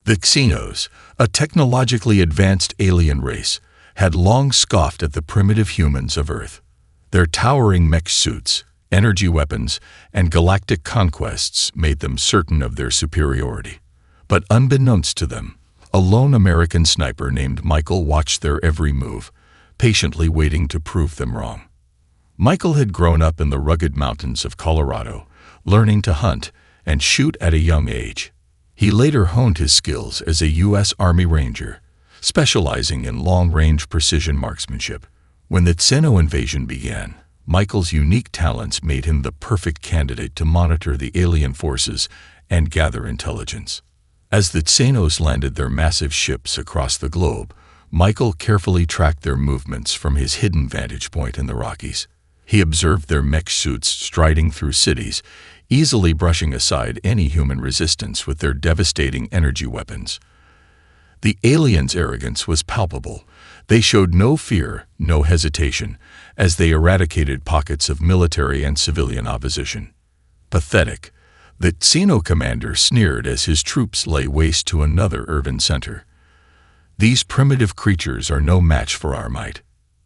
The Xenos, a technologically advanced alien race, had long scoffed at the primitive humans of Earth. Their towering mech suits, energy weapons, and galactic conquests made them certain of their superiority. But unbeknownst to them, a lone American sniper named Michael watched their every move, patiently waiting to prove them wrong. Michael had grown up in the rugged mountains of Colorado, learning to hunt and shoot at a young age. He later honed his skills as a U.S. Army Ranger, specializing in long-range precision marksmanship. When the Xeno invasion began, Michael's unique talents made him the perfect candidate to monitor the alien forces and gather intelligence. As the Xenos landed their massive ships across the globe, Michael carefully tracked their movements from his hidden vantage point in the Rockies. He observed their mech suits striding through cities, easily brushing aside any human resistance with their devastating energy weapons. The aliens' arrogance was palpable. They showed no fear, no hesitation, as they eradicated pockets of military and civilian opposition. Pathetic, the Xeno commander sneered as his troops lay waste to another urban center. These primitive creatures are no match for our might.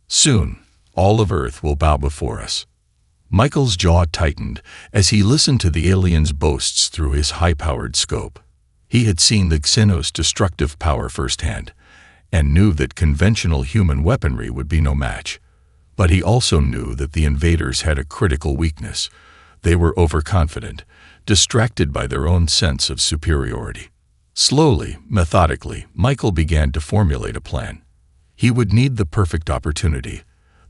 Soon, all of Earth will bow before us. Michael's jaw tightened as he listened to the aliens' boasts through his high-powered scope. He had seen the Xenos' destructive power firsthand, and knew that conventional human weaponry would be no match. But he also knew that the invaders had a critical weakness. They were overconfident, distracted by their own sense of superiority. Slowly, methodically, Michael began to formulate a plan. He would need the perfect opportunity,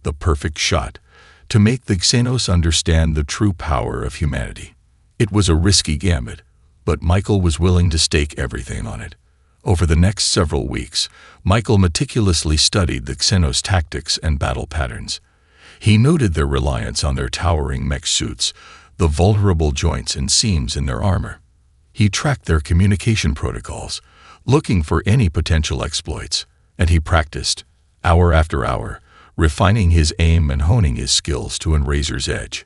the perfect shot, to make the Xenos understand the true power of humanity. It was a risky gambit, but Michael was willing to stake everything on it. Over the next several weeks, Michael meticulously studied the Xenos' tactics and battle patterns. He noted their reliance on their towering mech suits, the vulnerable joints and seams in their armor. He tracked their communication protocols, looking for any potential exploits, and he practiced, hour after hour, refining his aim and honing his skills to a razor's edge.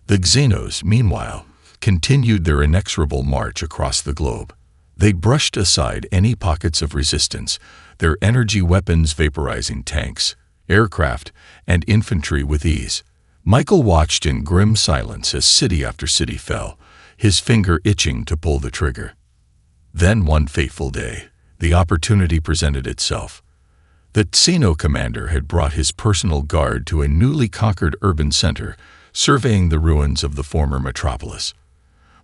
The Xenos, meanwhile, continued their inexorable march across the globe. They brushed aside any pockets of resistance, their energy weapons vaporizing tanks, aircraft, and infantry with ease. Michael watched in grim silence as city after city fell, his finger itching to pull the trigger. Then one fateful day, the opportunity presented itself. The Xeno commander had brought his personal guard to a newly conquered urban center, surveying the ruins of the former metropolis.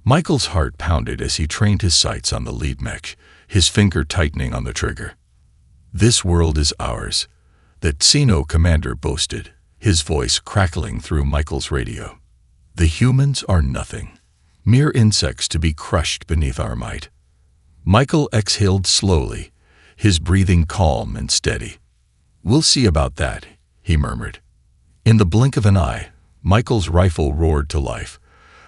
Michael's heart pounded as he trained his sights on the lead mech, his finger tightening on the trigger. "This world is ours," the Xeno commander boasted, his voice crackling through Michael's radio. "The humans are nothing, mere insects to be crushed beneath our might." Michael exhaled slowly, his breathing calm and steady. "We'll see about that," he murmured. In the blink of an eye, Michael's rifle roared to life,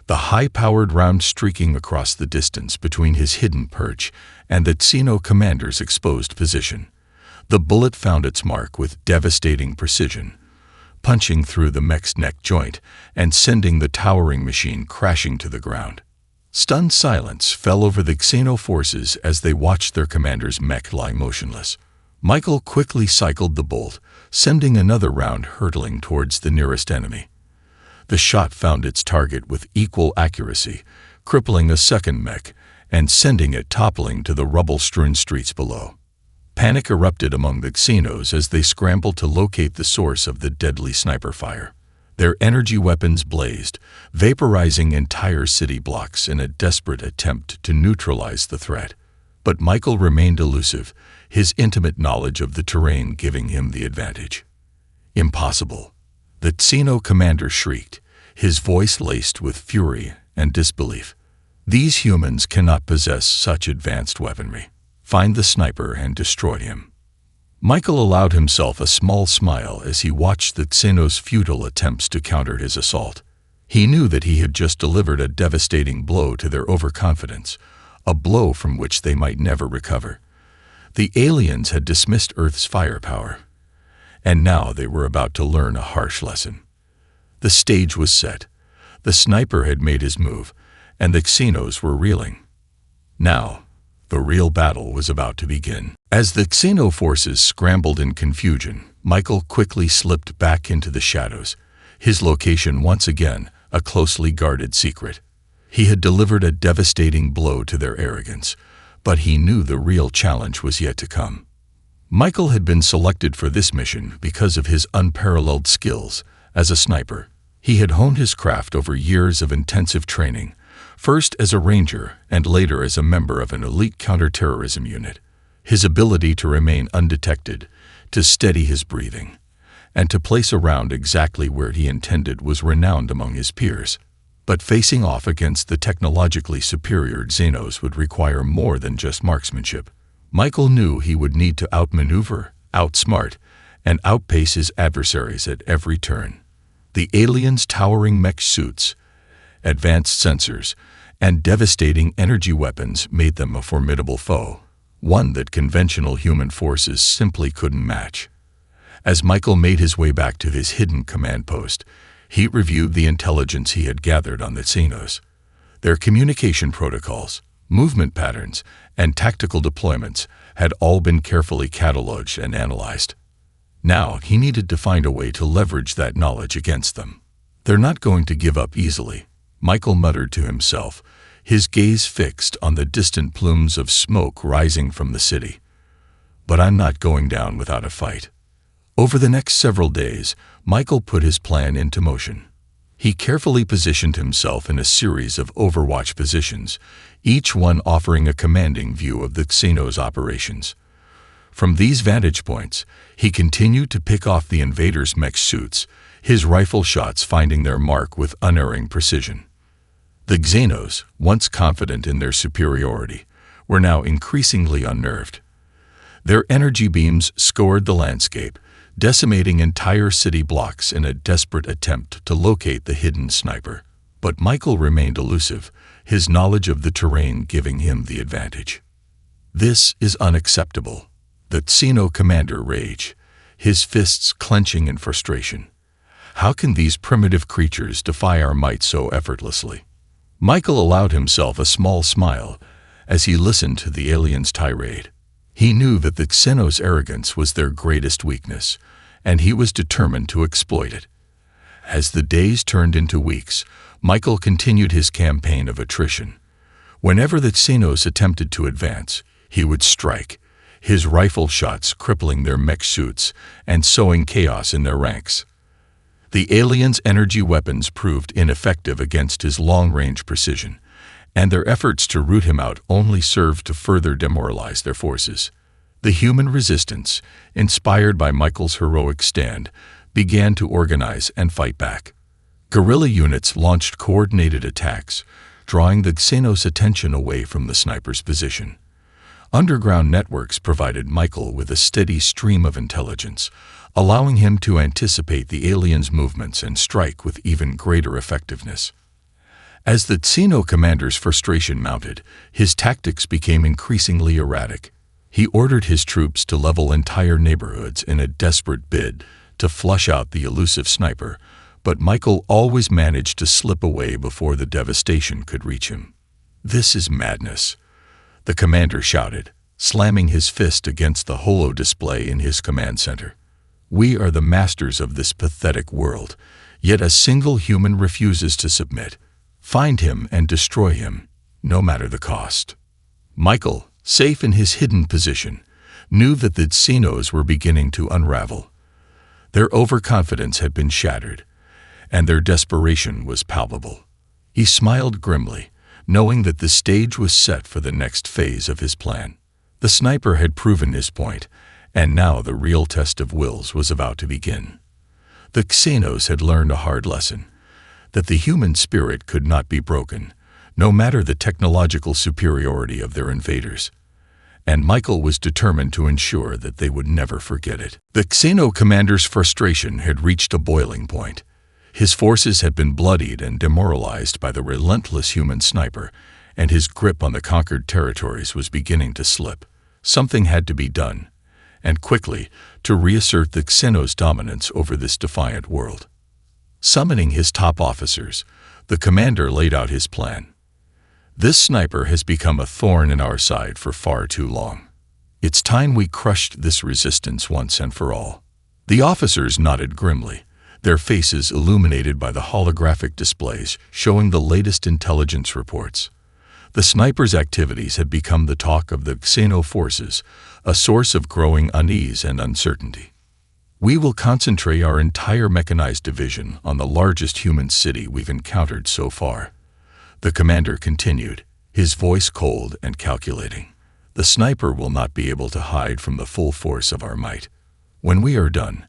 the high-powered round streaking across the distance between his hidden perch and the Xeno commander's exposed position. The bullet found its mark with devastating precision, punching through the mech's neck joint and sending the towering machine crashing to the ground. Stunned silence fell over the Xeno forces as they watched their commander's mech lie motionless. Michael quickly cycled the bolt, sending another round hurtling towards the nearest enemy. The shot found its target with equal accuracy, crippling a second mech and sending it toppling to the rubble-strewn streets below. Panic erupted among the Xenos as they scrambled to locate the source of the deadly sniper fire. Their energy weapons blazed, vaporizing entire city blocks in a desperate attempt to neutralize the threat. But Michael remained elusive, his intimate knowledge of the terrain giving him the advantage. "Impossible!" the Xeno commander shrieked, his voice laced with fury and disbelief. "These humans cannot possess such advanced weaponry. Find the sniper and destroy him." Michael allowed himself a small smile as he watched the Xenos' futile attempts to counter his assault. He knew that he had just delivered a devastating blow to their overconfidence, a blow from which they might never recover. The aliens had dismissed Earth's firepower, and now they were about to learn a harsh lesson. The stage was set. The sniper had made his move, and the Xenos were reeling. Now, The real battle was about to begin. As the Xeno forces scrambled in confusion, Michael quickly slipped back into the shadows, his location once again a closely guarded secret. He had delivered a devastating blow to their arrogance, but he knew the real challenge was yet to come. Michael had been selected for this mission because of his unparalleled skills as a sniper. He had honed his craft over years of intensive training, first as a ranger and later as a member of an elite counterterrorism unit. His ability to remain undetected, to steady his breathing, and to place a round exactly where he intended was renowned among his peers. But facing off against the technologically superior Xenos would require more than just marksmanship. Michael knew he would need to outmaneuver, outsmart, and outpace his adversaries at every turn. The aliens' towering mech suits, advanced sensors, and devastating energy weapons made them a formidable foe, one that conventional human forces simply couldn't match. As Michael made his way back to his hidden command post, he reviewed the intelligence he had gathered on the Xenos. Their communication protocols, movement patterns, and tactical deployments had all been carefully cataloged and analyzed. Now he needed to find a way to leverage that knowledge against them. "They're not going to give up easily," Michael muttered to himself, his gaze fixed on the distant plumes of smoke rising from the city. "But I'm not going down without a fight." Over the next several days, Michael put his plan into motion. He carefully positioned himself in a series of overwatch positions, each one offering a commanding view of the Xenos' operations. From these vantage points, he continued to pick off the invaders' mech suits, his rifle shots finding their mark with unerring precision. The Xenos, once confident in their superiority, were now increasingly unnerved. Their energy beams scoured the landscape, decimating entire city blocks in a desperate attempt to locate the hidden sniper. But Michael remained elusive, his knowledge of the terrain giving him the advantage. "This is unacceptable," the Xeno commander raged, his fists clenching in frustration. "How can these primitive creatures defy our might so effortlessly?" Michael allowed himself a small smile as he listened to the aliens' tirade. He knew that the Xenos' arrogance was their greatest weakness, and he was determined to exploit it. As the days turned into weeks, Michael continued his campaign of attrition. Whenever the Xenos attempted to advance, he would strike, his rifle shots crippling their mech suits and sowing chaos in their ranks. The aliens' energy weapons proved ineffective against his long-range precision, and their efforts to root him out only served to further demoralize their forces. The human resistance, inspired by Michael's heroic stand, began to organize and fight back. Guerrilla units launched coordinated attacks, drawing the Xenos' attention away from the sniper's position. Underground networks provided Michael with a steady stream of intelligence, allowing him to anticipate the aliens' movements and strike with even greater effectiveness. As the Xeno commander's frustration mounted, his tactics became increasingly erratic. He ordered his troops to level entire neighborhoods in a desperate bid to flush out the elusive sniper, but Michael always managed to slip away before the devastation could reach him. "This is madness," the commander shouted, slamming his fist against the holo display in his command center. "We are the masters of this pathetic world, yet a single human refuses to submit. Find him and destroy him, no matter the cost." Michael, safe in his hidden position, knew that the Xenos were beginning to unravel. Their overconfidence had been shattered, and their desperation was palpable. He smiled grimly, knowing that the stage was set for the next phase of his plan. The sniper had proven his point, and now the real test of wills was about to begin. The Xenos had learned a hard lesson, that the human spirit could not be broken, no matter the technological superiority of their invaders. And Michael was determined to ensure that they would never forget it. The Xeno commander's frustration had reached a boiling point. His forces had been bloodied and demoralized by the relentless human sniper, and his grip on the conquered territories was beginning to slip. Something had to be done, and quickly, to reassert the Xenos' dominance over this defiant world. Summoning his top officers, the commander laid out his plan. This sniper has become a thorn in our side for far too long. It's time we crushed this resistance once and for all." The officers nodded grimly, their faces illuminated by the holographic displays showing the latest intelligence reports. The sniper's activities had become the talk of the Xeno forces, a source of growing unease and uncertainty. "We will concentrate our entire mechanized division on the largest human city we've encountered so far," the commander continued, his voice cold and calculating. "The sniper will not be able to hide from the full force of our might. When we are done,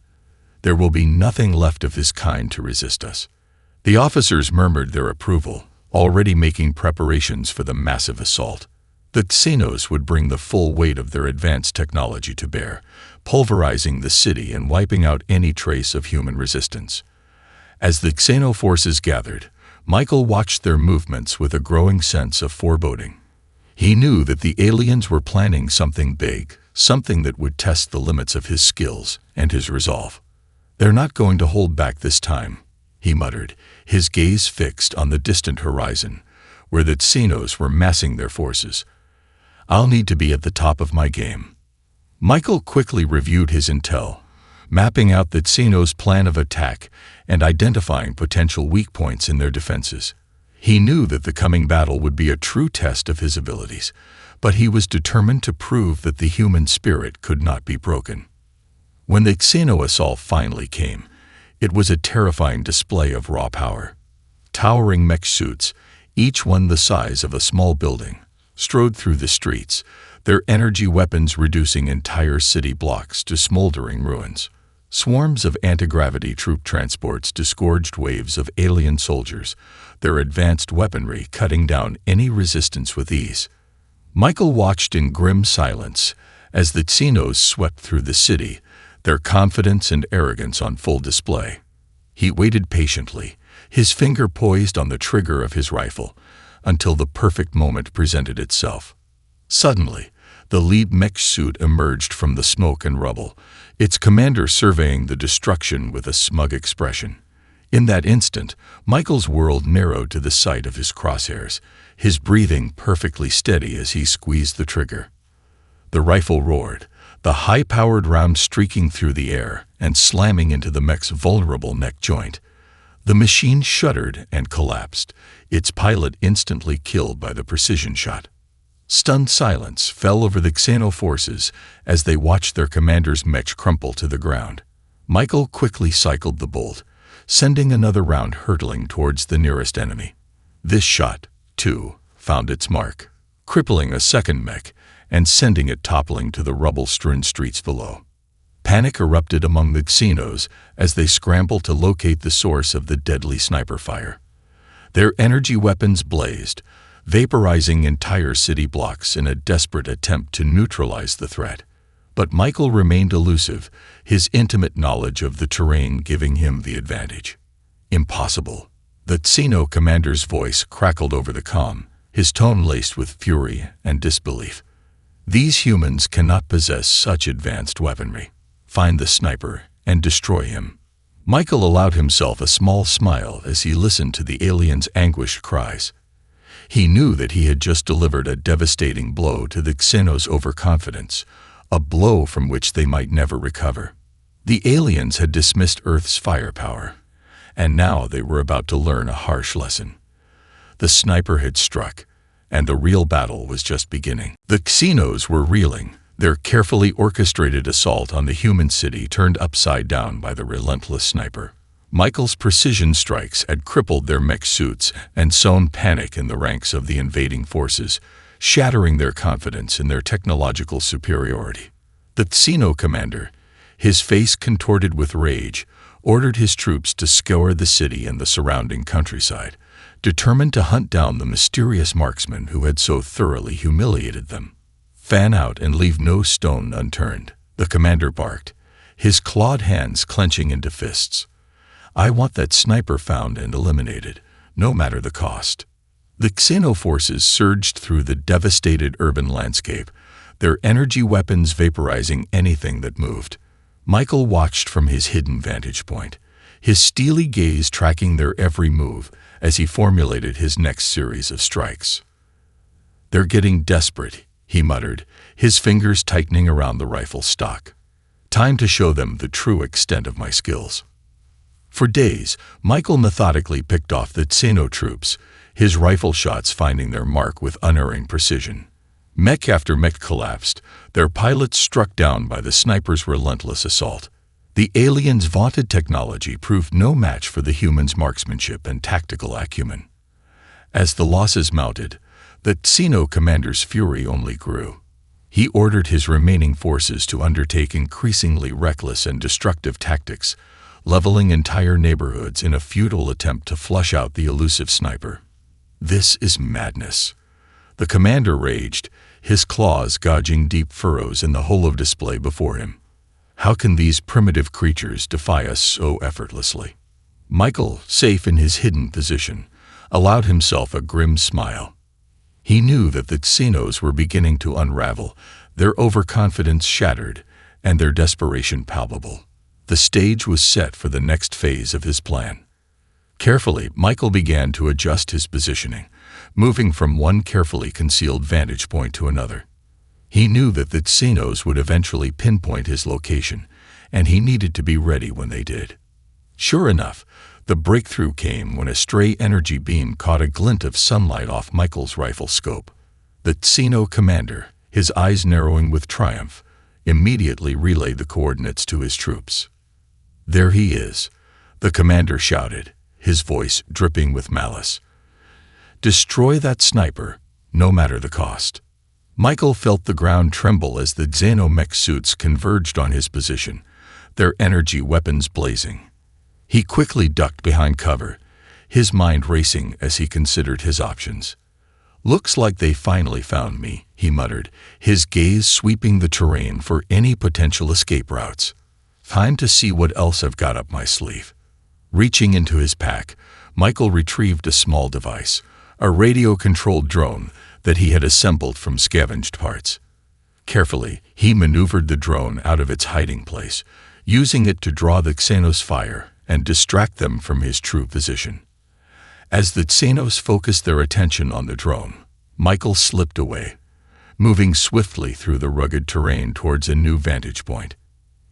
there will be nothing left of his kind to resist us." The officers murmured their approval, already making preparations for the massive assault. The Xenos would bring the full weight of their advanced technology to bear, pulverizing the city and wiping out any trace of human resistance. As the Xeno forces gathered, Michael watched their movements with a growing sense of foreboding. He knew that the aliens were planning something big, something that would test the limits of his skills and his resolve. "They're not going to hold back this time," he muttered, his gaze fixed on the distant horizon, where the Xenos were massing their forces. "I'll need to be at the top of my game." Michael quickly reviewed his intel, mapping out the Xenos' plan of attack and identifying potential weak points in their defenses. He knew that the coming battle would be a true test of his abilities, but he was determined to prove that the human spirit could not be broken. When the Xeno assault finally came, it was a terrifying display of raw power. Towering mech suits, each one the size of a small building, strode through the streets, their energy weapons reducing entire city blocks to smoldering ruins. Swarms of anti-gravity troop transports disgorged waves of alien soldiers, their advanced weaponry cutting down any resistance with ease. Michael watched in grim silence as the Xenos swept through the city, their confidence and arrogance on full display. He waited patiently, his finger poised on the trigger of his rifle, until the perfect moment presented itself. Suddenly, the lead mech suit emerged from the smoke and rubble, its commander surveying the destruction with a smug expression. In that instant, Michael's world narrowed to the sight of his crosshairs, his breathing perfectly steady as he squeezed the trigger. The rifle roared, the high-powered round streaking through the air and slamming into the mech's vulnerable neck joint. The machine shuddered and collapsed, its pilot instantly killed by the precision shot. Stunned silence fell over the Xeno forces as they watched their commander's mech crumple to the ground. Michael quickly cycled the bolt, sending another round hurtling towards the nearest enemy. This shot, too, found its mark, crippling a second mech and sending it toppling to the rubble-strewn streets below. Panic erupted among the Xenos as they scrambled to locate the source of the deadly sniper fire. Their energy weapons blazed, vaporizing entire city blocks in a desperate attempt to neutralize the threat. But Michael remained elusive, his intimate knowledge of the terrain giving him the advantage. "Impossible." The Xeno commander's voice crackled over the comm, his tone laced with fury and disbelief. "These humans cannot possess such advanced weaponry. Find the sniper and destroy him." Michael allowed himself a small smile as he listened to the alien's anguished cries. He knew that he had just delivered a devastating blow to the Xenos' overconfidence, a blow from which they might never recover. The aliens had dismissed Earth's firepower, and now they were about to learn a harsh lesson. The sniper had struck, and the real battle was just beginning. The Xenos were reeling, their carefully orchestrated assault on the human city turned upside down by the relentless sniper. Michael's precision strikes had crippled their mech suits and sown panic in the ranks of the invading forces, shattering their confidence in their technological superiority. The Xeno commander, his face contorted with rage, ordered his troops to scour the city and the surrounding countryside, determined to hunt down the mysterious marksman who had so thoroughly humiliated them. "Fan out and leave no stone unturned," the commander barked, his clawed hands clenching into fists. "I want that sniper found and eliminated, no matter the cost." The Xeno forces surged through the devastated urban landscape, their energy weapons vaporizing anything that moved. Michael watched from his hidden vantage point, his steely gaze tracking their every move as he formulated his next series of strikes. "They're getting desperate," he muttered, his fingers tightening around the rifle stock. "Time to show them the true extent of my skills." For days, Michael methodically picked off the Xeno troops, his rifle shots finding their mark with unerring precision. Mech after mech collapsed, their pilots struck down by the sniper's relentless assault. The aliens' vaunted technology proved no match for the humans' marksmanship and tactical acumen. As the losses mounted, the Xeno commander's fury only grew. He ordered his remaining forces to undertake increasingly reckless and destructive tactics, leveling entire neighborhoods in a futile attempt to flush out the elusive sniper. "This is madness," the commander raged, his claws gouging deep furrows in the holo display before him. "How can these primitive creatures defy us so effortlessly?" Michael, safe in his hidden position, allowed himself a grim smile. He knew that the Xenos were beginning to unravel, their overconfidence shattered, and their desperation palpable. The stage was set for the next phase of his plan. Carefully, Michael began to adjust his positioning, moving from one carefully concealed vantage point to another. He knew that the Xenos would eventually pinpoint his location, and he needed to be ready when they did. Sure enough, the breakthrough came when a stray energy beam caught a glint of sunlight off Michael's rifle scope. The Xeno commander, his eyes narrowing with triumph, immediately relayed the coordinates to his troops. "There he is," the commander shouted, his voice dripping with malice. "Destroy that sniper, no matter the cost." Michael felt the ground tremble as the xenomech suits converged on his position, their energy weapons blazing. He quickly ducked behind cover, his mind racing as he considered his options. "Looks like they finally found me," he muttered, his gaze sweeping the terrain for any potential escape routes. "Time to see what else I've got up my sleeve." Reaching into his pack, Michael retrieved a small device, a radio-controlled drone that he had assembled from scavenged parts. Carefully, he maneuvered the drone out of its hiding place, using it to draw the Xenos' fire and distract them from his true position. As the Xenos focused their attention on the drone, Michael slipped away, moving swiftly through the rugged terrain towards a new vantage point.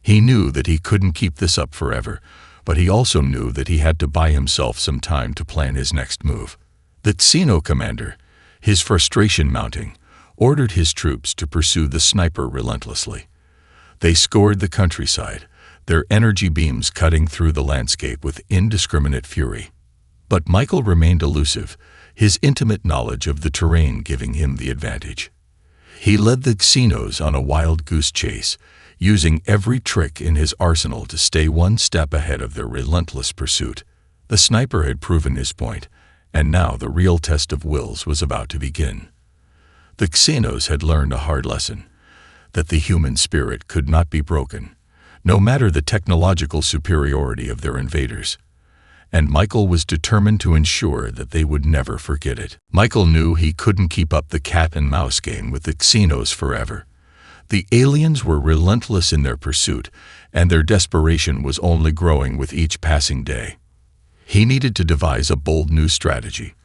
He knew that he couldn't keep this up forever, but he also knew that he had to buy himself some time to plan his next move. The Xeno commander, his frustration mounting, ordered his troops to pursue the sniper relentlessly. They scoured the countryside, their energy beams cutting through the landscape with indiscriminate fury. But Michael remained elusive, his intimate knowledge of the terrain giving him the advantage. He led the Xenos on a wild goose chase, using every trick in his arsenal to stay one step ahead of their relentless pursuit. The sniper had proven his point, and now the real test of wills was about to begin. The Xenos had learned a hard lesson, that the human spirit could not be broken, no matter the technological superiority of their invaders. And Michael was determined to ensure that they would never forget it. Michael knew he couldn't keep up the cat-and-mouse game with the Xenos forever. The aliens were relentless in their pursuit, and their desperation was only growing with each passing day. He needed to devise a bold new strategy,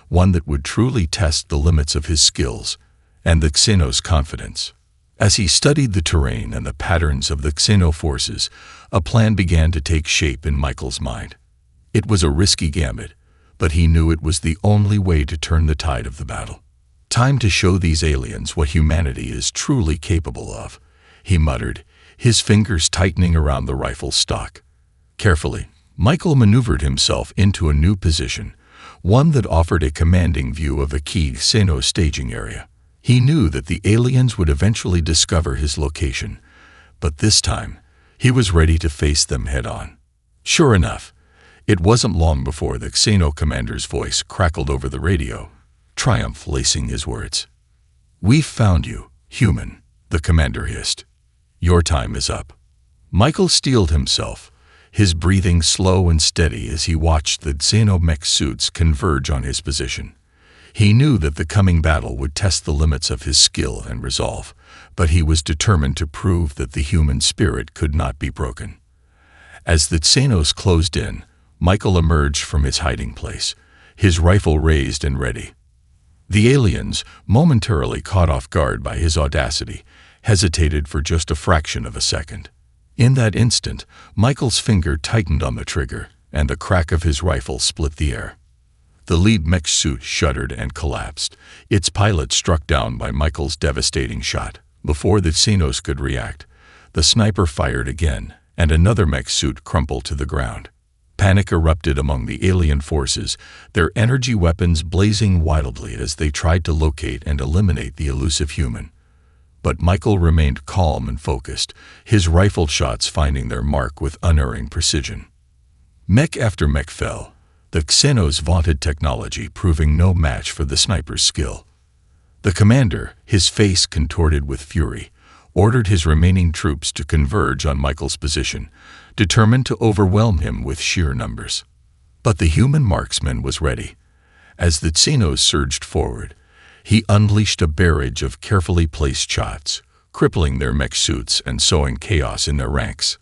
one that would truly test the limits of his skills and the Xenos' confidence. As he studied the terrain and the patterns of the Xeno forces, a plan began to take shape in Michael's mind. It was a risky gambit, but he knew it was the only way to turn the tide of the battle. "Time to show these aliens what humanity is truly capable of," he muttered, his fingers tightening around the rifle stock. Carefully, Michael maneuvered himself into a new position, one that offered a commanding view of a key Xeno staging area. He knew that the aliens would eventually discover his location, but this time, he was ready to face them head-on. Sure enough, it wasn't long before the Xeno commander's voice crackled over the radio, triumph lacing his words. "We've found you, human," the commander hissed. "Your time is up." Michael steeled himself, his breathing slow and steady as he watched the xenomech suits converge on his position. He knew that the coming battle would test the limits of his skill and resolve, but he was determined to prove that the human spirit could not be broken. As the Xenos closed in, Michael emerged from his hiding place, his rifle raised and ready. The aliens, momentarily caught off guard by his audacity, hesitated for just a fraction of a second. In that instant, Michael's finger tightened on the trigger, and the crack of his rifle split the air. The lead mech suit shuddered and collapsed, its pilot struck down by Michael's devastating shot. Before the Xenos could react, the sniper fired again, and another mech suit crumpled to the ground. Panic erupted among the alien forces, their energy weapons blazing wildly as they tried to locate and eliminate the elusive human. But Michael remained calm and focused, his rifle shots finding their mark with unerring precision. Mech after mech fell, the Xenos' vaunted technology proving no match for the sniper's skill. The commander, his face contorted with fury, ordered his remaining troops to converge on Michael's position, determined to overwhelm him with sheer numbers. But the human marksman was ready. As the Xenos surged forward, he unleashed a barrage of carefully placed shots, crippling their mech suits and sowing chaos in their ranks.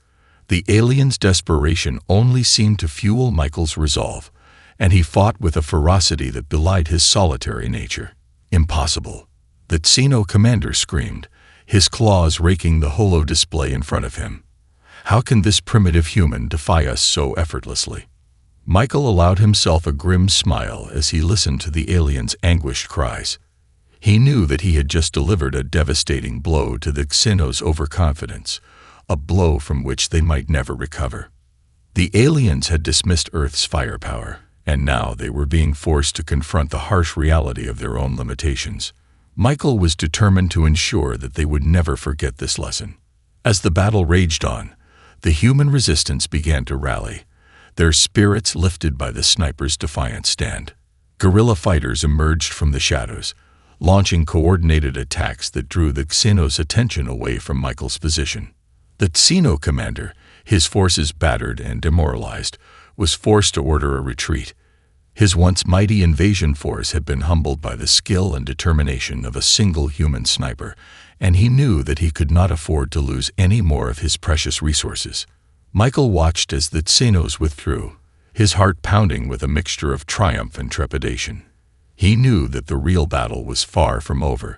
The aliens' desperation only seemed to fuel Michael's resolve, and he fought with a ferocity that belied his solitary nature. Impossible, the Xeno commander screamed, his claws raking the holo display in front of him. How can this primitive human defy us so effortlessly? Michael allowed himself a grim smile as he listened to the aliens' anguished cries. He knew that he had just delivered a devastating blow to the Xenos' overconfidence, a blow from which they might never recover. The aliens had dismissed Earth's firepower, and now they were being forced to confront the harsh reality of their own limitations. Michael was determined to ensure that they would never forget this lesson. As the battle raged on, the human resistance began to rally, their spirits lifted by the sniper's defiant stand. Guerrilla fighters emerged from the shadows, launching coordinated attacks that drew the Xenos' attention away from Michael's position. The Xeno commander, his forces battered and demoralized, was forced to order a retreat. His once mighty invasion force had been humbled by the skill and determination of a single human sniper, and he knew that he could not afford to lose any more of his precious resources. Michael watched as the Xenos withdrew, his heart pounding with a mixture of triumph and trepidation. He knew that the real battle was far from over,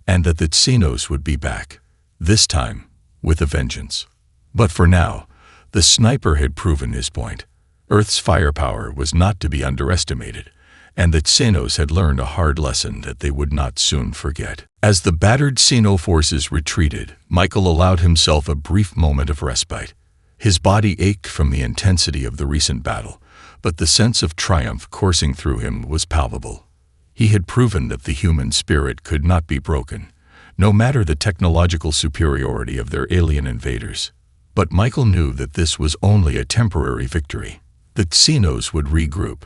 and that the Xenos would be back, this time with a vengeance. But for now, the sniper had proven his point. Earth's firepower was not to be underestimated, and the Xenos had learned a hard lesson that they would not soon forget. As the battered Xeno forces retreated, Michael allowed himself a brief moment of respite. His body ached from the intensity of the recent battle, but the sense of triumph coursing through him was palpable. He had proven that the human spirit could not be broken, no matter the technological superiority of their alien invaders. But Michael knew that this was only a temporary victory. The Xenos would regroup,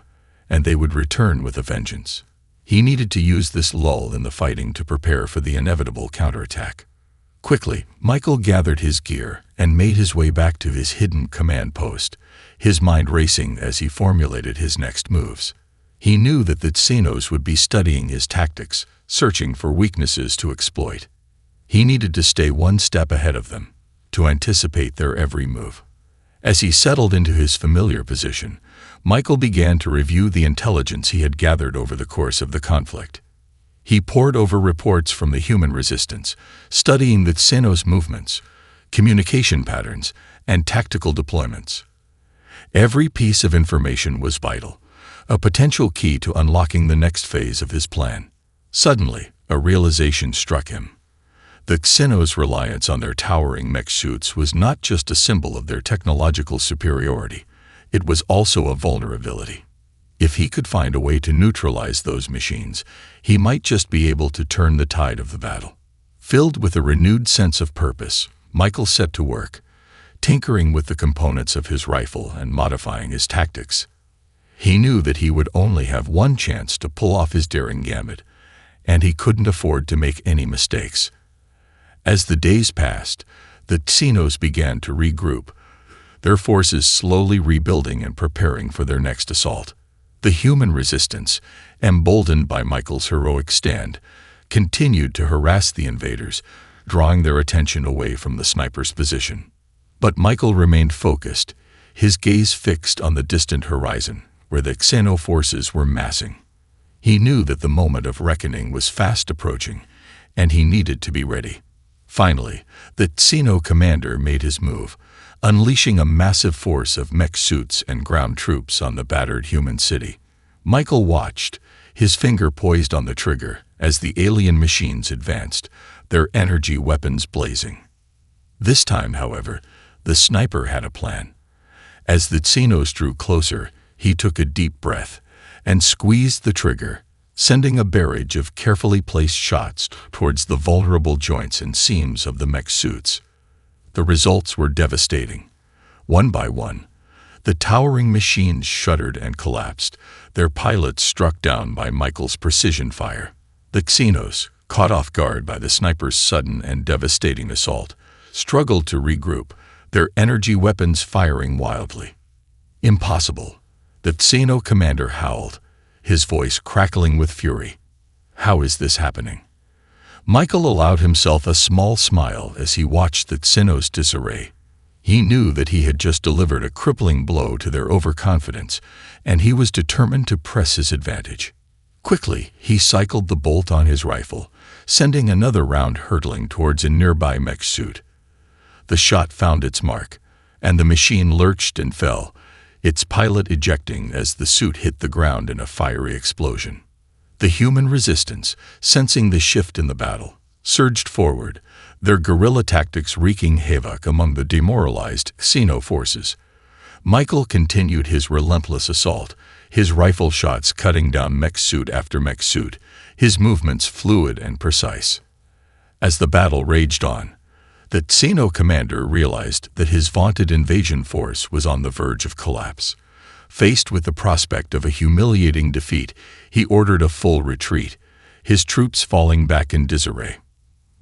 and they would return with a vengeance. He needed to use this lull in the fighting to prepare for the inevitable counterattack. Quickly, Michael gathered his gear and made his way back to his hidden command post, his mind racing as he formulated his next moves. He knew that the Xenos would be studying his tactics, searching for weaknesses to exploit. He needed to stay one step ahead of them, to anticipate their every move. As he settled into his familiar position, Michael began to review the intelligence he had gathered over the course of the conflict. He pored over reports from the human resistance, studying the Xenos' movements, communication patterns, and tactical deployments. Every piece of information was vital, a potential key to unlocking the next phase of his plan. Suddenly, a realization struck him. The Xenos' reliance on their towering mech suits was not just a symbol of their technological superiority, it was also a vulnerability. If he could find a way to neutralize those machines, he might just be able to turn the tide of the battle. Filled with a renewed sense of purpose, Michael set to work, tinkering with the components of his rifle and modifying his tactics. He knew that he would only have one chance to pull off his daring gambit, and he couldn't afford to make any mistakes. As the days passed, the Xenos began to regroup, their forces slowly rebuilding and preparing for their next assault. The human resistance, emboldened by Michael's heroic stand, continued to harass the invaders, drawing their attention away from the sniper's position. But Michael remained focused, his gaze fixed on the distant horizon, where the Xeno forces were massing. He knew that the moment of reckoning was fast approaching, and he needed to be ready. Finally, the Xeno commander made his move, unleashing a massive force of mech suits and ground troops on the battered human city. Michael watched, his finger poised on the trigger, as the alien machines advanced, their energy weapons blazing. This time, however, the sniper had a plan. As the Xenos drew closer, he took a deep breath and squeezed the trigger, sending a barrage of carefully placed shots towards the vulnerable joints and seams of the mech suits. The results were devastating. One by one, the towering machines shuddered and collapsed, their pilots struck down by Michael's precision fire. The Xenos, caught off guard by the sniper's sudden and devastating assault, struggled to regroup, their energy weapons firing wildly. Impossible. The Xeno commander howled, his voice crackling with fury. How is this happening? Michael allowed himself a small smile as he watched the Xenos' disarray. He knew that he had just delivered a crippling blow to their overconfidence, and he was determined to press his advantage. Quickly, he cycled the bolt on his rifle, sending another round hurtling towards a nearby mech suit. The shot found its mark, and the machine lurched and fell, its pilot ejecting as the suit hit the ground in a fiery explosion. The human resistance, sensing the shift in the battle, surged forward, their guerrilla tactics wreaking havoc among the demoralized Xeno forces. Michael continued his relentless assault, his rifle shots cutting down mech suit after mech suit, his movements fluid and precise. As the battle raged on, the Xeno commander realized that his vaunted invasion force was on the verge of collapse. Faced with the prospect of a humiliating defeat, he ordered a full retreat, his troops falling back in disarray.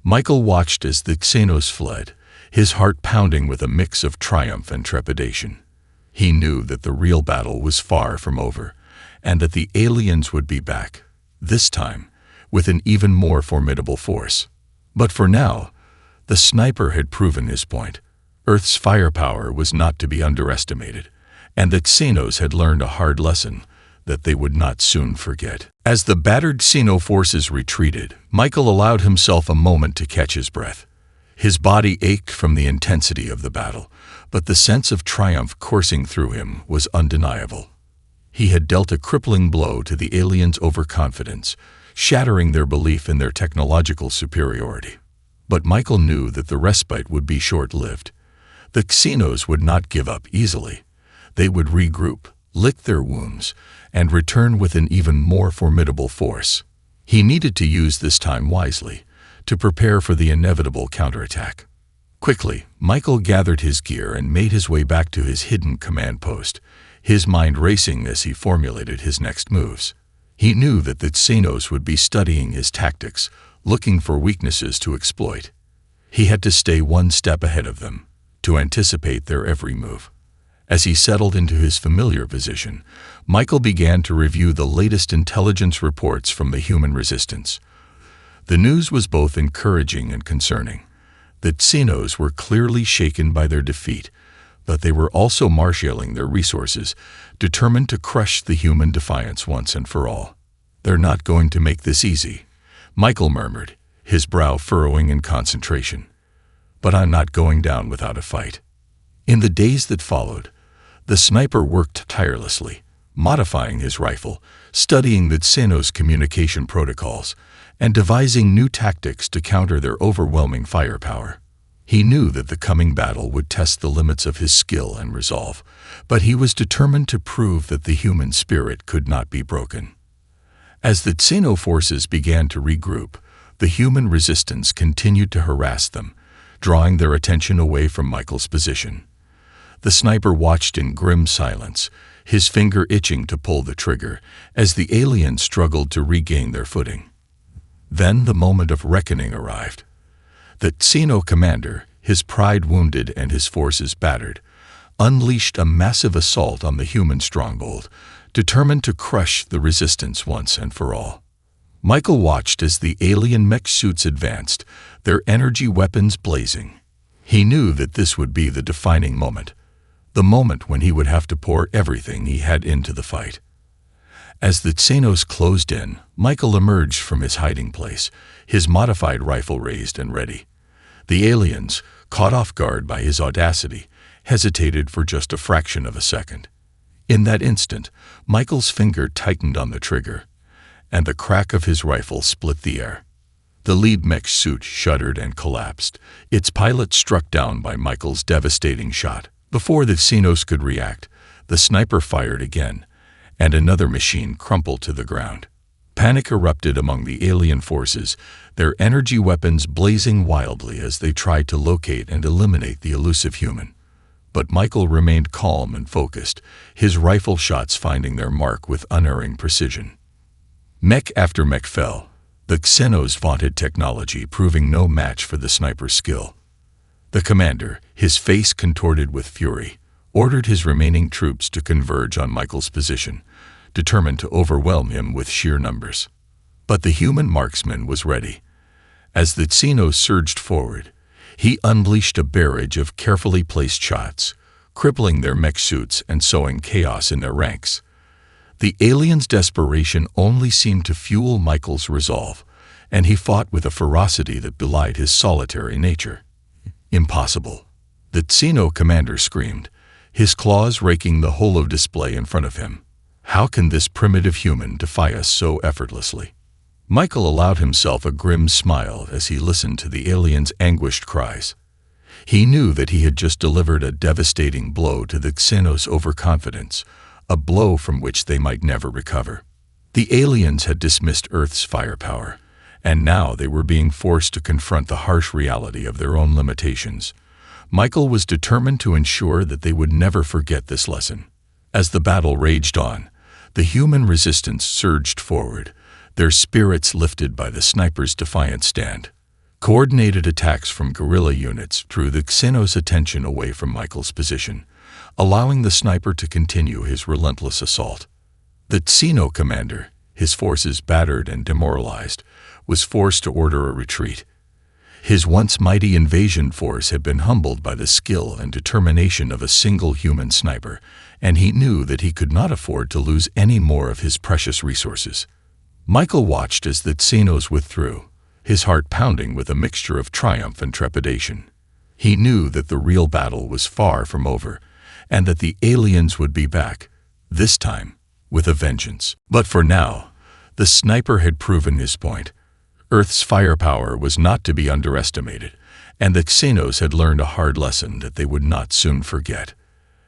Michael watched as the Xenos fled, his heart pounding with a mix of triumph and trepidation. He knew that the real battle was far from over, and that the aliens would be back, this time, with an even more formidable force. But for now, the sniper had proven his point. Earth's firepower was not to be underestimated, and the Xenos had learned a hard lesson that they would not soon forget. As the battered Xeno forces retreated, Michael allowed himself a moment to catch his breath. His body ached from the intensity of the battle, but the sense of triumph coursing through him was undeniable. He had dealt a crippling blow to the aliens' overconfidence, shattering their belief in their technological superiority. But Michael knew that the respite would be short-lived. The Xenos would not give up easily. They would regroup, lick their wounds, and return with an even more formidable force. He needed to use this time wisely, to prepare for the inevitable counterattack. Quickly, Michael gathered his gear and made his way back to his hidden command post, his mind racing as he formulated his next moves. He knew that the Xenos would be studying his tactics, looking for weaknesses to exploit. He had to stay one step ahead of them, to anticipate their every move. As he settled into his familiar position, Michael began to review the latest intelligence reports from the human resistance. The news was both encouraging and concerning. The Xenos were clearly shaken by their defeat, but they were also marshaling their resources, determined to crush the human defiance once and for all. "They're not going to make this easy," Michael murmured, his brow furrowing in concentration. "But I'm not going down without a fight." In the days that followed, the sniper worked tirelessly, modifying his rifle, studying the Xenos' communication protocols, and devising new tactics to counter their overwhelming firepower. He knew that the coming battle would test the limits of his skill and resolve, but he was determined to prove that the human spirit could not be broken. As the Xeno forces began to regroup, the human resistance continued to harass them, drawing their attention away from Michael's position. The sniper watched in grim silence, his finger itching to pull the trigger, as the aliens struggled to regain their footing. Then the moment of reckoning arrived. The Xeno commander, his pride wounded and his forces battered, unleashed a massive assault on the human stronghold, determined to crush the resistance once and for all. Michael watched as the alien mech suits advanced, their energy weapons blazing. He knew that this would be the defining moment, the moment when he would have to pour everything he had into the fight. As the Xenos closed in, Michael emerged from his hiding place, his modified rifle raised and ready. The aliens, caught off guard by his audacity, hesitated for just a fraction of a second. In that instant, Michael's finger tightened on the trigger, and the crack of his rifle split the air. The lead mech suit shuddered and collapsed, its pilot struck down by Michael's devastating shot. Before the Xenos could react, the sniper fired again, and another machine crumpled to the ground. Panic erupted among the alien forces, their energy weapons blazing wildly as they tried to locate and eliminate the elusive human. But Michael remained calm and focused, his rifle shots finding their mark with unerring precision. Mech after mech fell, the Xenos' vaunted technology proving no match for the sniper's skill. The commander, his face contorted with fury, ordered his remaining troops to converge on Michael's position, determined to overwhelm him with sheer numbers. But the human marksman was ready. As the Xenos surged forward, he unleashed a barrage of carefully placed shots, crippling their mech suits and sowing chaos in their ranks. The aliens' desperation only seemed to fuel Michael's resolve, and he fought with a ferocity that belied his solitary nature. Impossible. The Xeno commander screamed, his claws raking the holo display in front of him. How can this primitive human defy us so effortlessly? Michael allowed himself a grim smile as he listened to the alien's anguished cries. He knew that he had just delivered a devastating blow to the Xenos' overconfidence, a blow from which they might never recover. The aliens had dismissed Earth's firepower, and now they were being forced to confront the harsh reality of their own limitations. Michael was determined to ensure that they would never forget this lesson. As the battle raged on, the human resistance surged forward, their spirits lifted by the sniper's defiant stand. Coordinated attacks from guerrilla units drew the Xenos' attention away from Michael's position, allowing the sniper to continue his relentless assault. The Xeno commander, his forces battered and demoralized, was forced to order a retreat. His once mighty invasion force had been humbled by the skill and determination of a single human sniper, and he knew that he could not afford to lose any more of his precious resources. Michael watched as the Xenos withdrew, his heart pounding with a mixture of triumph and trepidation. He knew that the real battle was far from over, and that the aliens would be back, this time, with a vengeance. But for now, the sniper had proven his point. Earth's firepower was not to be underestimated, and the Xenos had learned a hard lesson that they would not soon forget.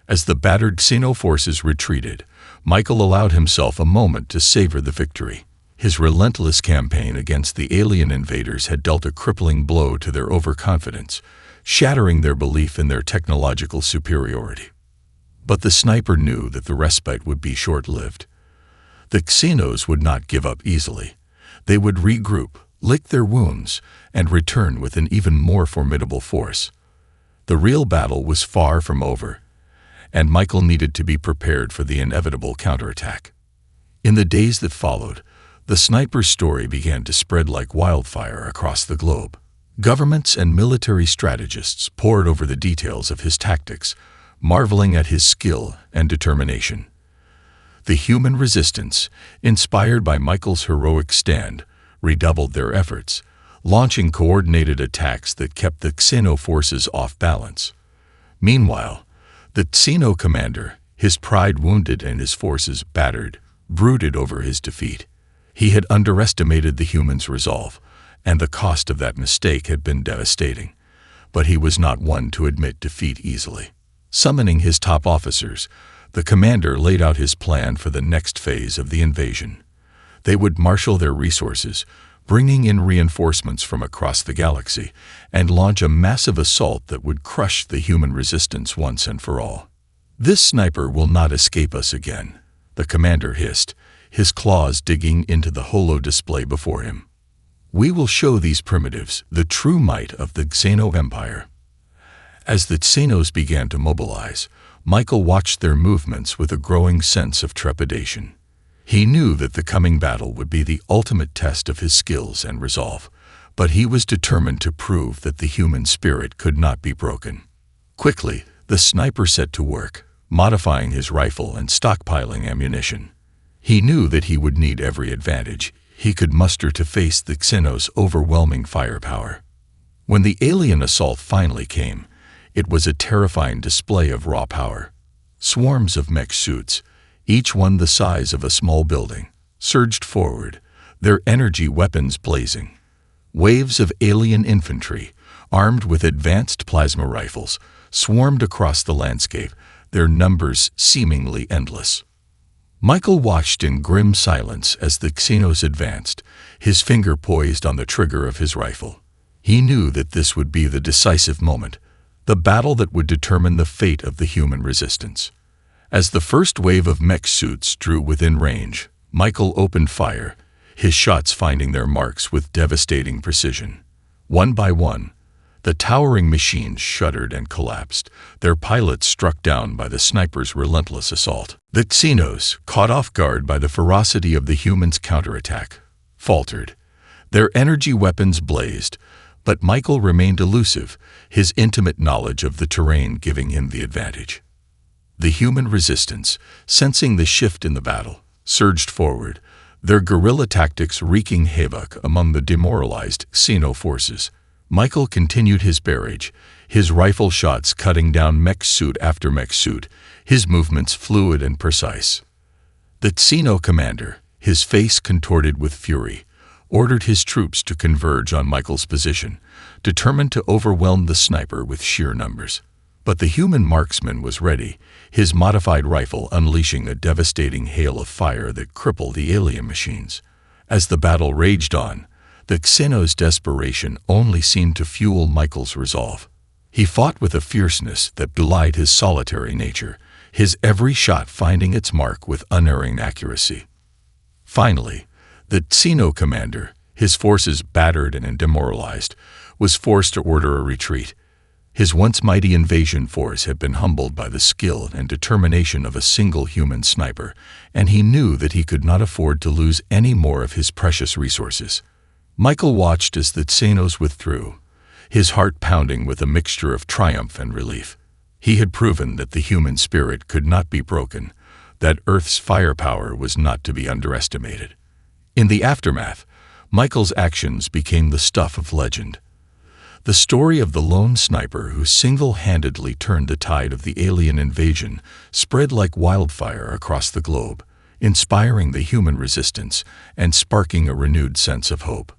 As the battered Xeno forces retreated, Michael allowed himself a moment to savor the victory. His relentless campaign against the alien invaders had dealt a crippling blow to their overconfidence, shattering their belief in their technological superiority. But the sniper knew that the respite would be short-lived. The Xenos would not give up easily. They would regroup, lick their wounds, and return with an even more formidable force. The real battle was far from over, and Michael needed to be prepared for the inevitable counterattack. In the days that followed, the sniper's story began to spread like wildfire across the globe. Governments and military strategists pored over the details of his tactics, marveling at his skill and determination. The human resistance, inspired by Michael's heroic stand, redoubled their efforts, launching coordinated attacks that kept the Xeno forces off balance. Meanwhile, the Xeno commander, his pride wounded and his forces battered, brooded over his defeat. He had underestimated the humans' resolve, and the cost of that mistake had been devastating. But he was not one to admit defeat easily. Summoning his top officers, the commander laid out his plan for the next phase of the invasion. They would marshal their resources, bringing in reinforcements from across the galaxy, and launch a massive assault that would crush the human resistance once and for all. "This sniper will not escape us again," the commander hissed, his claws digging into the holo display before him. "We will show these primitives the true might of the Xeno Empire." As the Xenos began to mobilize, Michael watched their movements with a growing sense of trepidation. He knew that the coming battle would be the ultimate test of his skills and resolve, but he was determined to prove that the human spirit could not be broken. Quickly, the sniper set to work, modifying his rifle and stockpiling ammunition. He knew that he would need every advantage he could muster to face the Xenos' overwhelming firepower. When the alien assault finally came, it was a terrifying display of raw power. Swarms of mech suits, each one the size of a small building, surged forward, their energy weapons blazing. Waves of alien infantry, armed with advanced plasma rifles, swarmed across the landscape, their numbers seemingly endless. Michael watched in grim silence as the Xenos advanced, his finger poised on the trigger of his rifle. He knew that this would be the decisive moment, the battle that would determine the fate of the human resistance. As the first wave of mech suits drew within range, Michael opened fire, his shots finding their marks with devastating precision. One by one, the towering machines shuddered and collapsed, their pilots struck down by the sniper's relentless assault. The Xenos, caught off guard by the ferocity of the humans' counterattack, faltered. Their energy weapons blazed, but Michael remained elusive, his intimate knowledge of the terrain giving him the advantage. The human resistance, sensing the shift in the battle, surged forward, their guerrilla tactics wreaking havoc among the demoralized Xeno forces. Michael continued his barrage, his rifle shots cutting down mech suit after mech suit, his movements fluid and precise. The Xeno commander, his face contorted with fury, ordered his troops to converge on Michael's position, determined to overwhelm the sniper with sheer numbers. But the human marksman was ready, his modified rifle unleashing a devastating hail of fire that crippled the alien machines. As the battle raged on, the Xenos' desperation only seemed to fuel Michael's resolve. He fought with a fierceness that belied his solitary nature, his every shot finding its mark with unerring accuracy. Finally, the Xeno commander, his forces battered and demoralized, was forced to order a retreat. His once mighty invasion force had been humbled by the skill and determination of a single human sniper, and he knew that he could not afford to lose any more of his precious resources. Michael watched as the Xenos withdrew, his heart pounding with a mixture of triumph and relief. He had proven that the human spirit could not be broken, that Earth's firepower was not to be underestimated. In the aftermath, Michael's actions became the stuff of legend. The story of the lone sniper who single-handedly turned the tide of the alien invasion spread like wildfire across the globe, inspiring the human resistance and sparking a renewed sense of hope.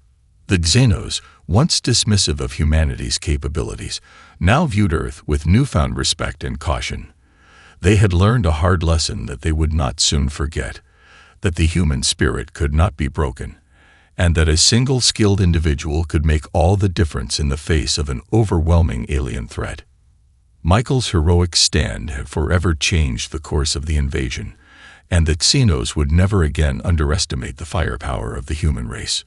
The Xenos, once dismissive of humanity's capabilities, now viewed Earth with newfound respect and caution. They had learned a hard lesson that they would not soon forget, that the human spirit could not be broken, and that a single skilled individual could make all the difference in the face of an overwhelming alien threat. Michael's heroic stand had forever changed the course of the invasion, and the Xenos would never again underestimate the firepower of the human race.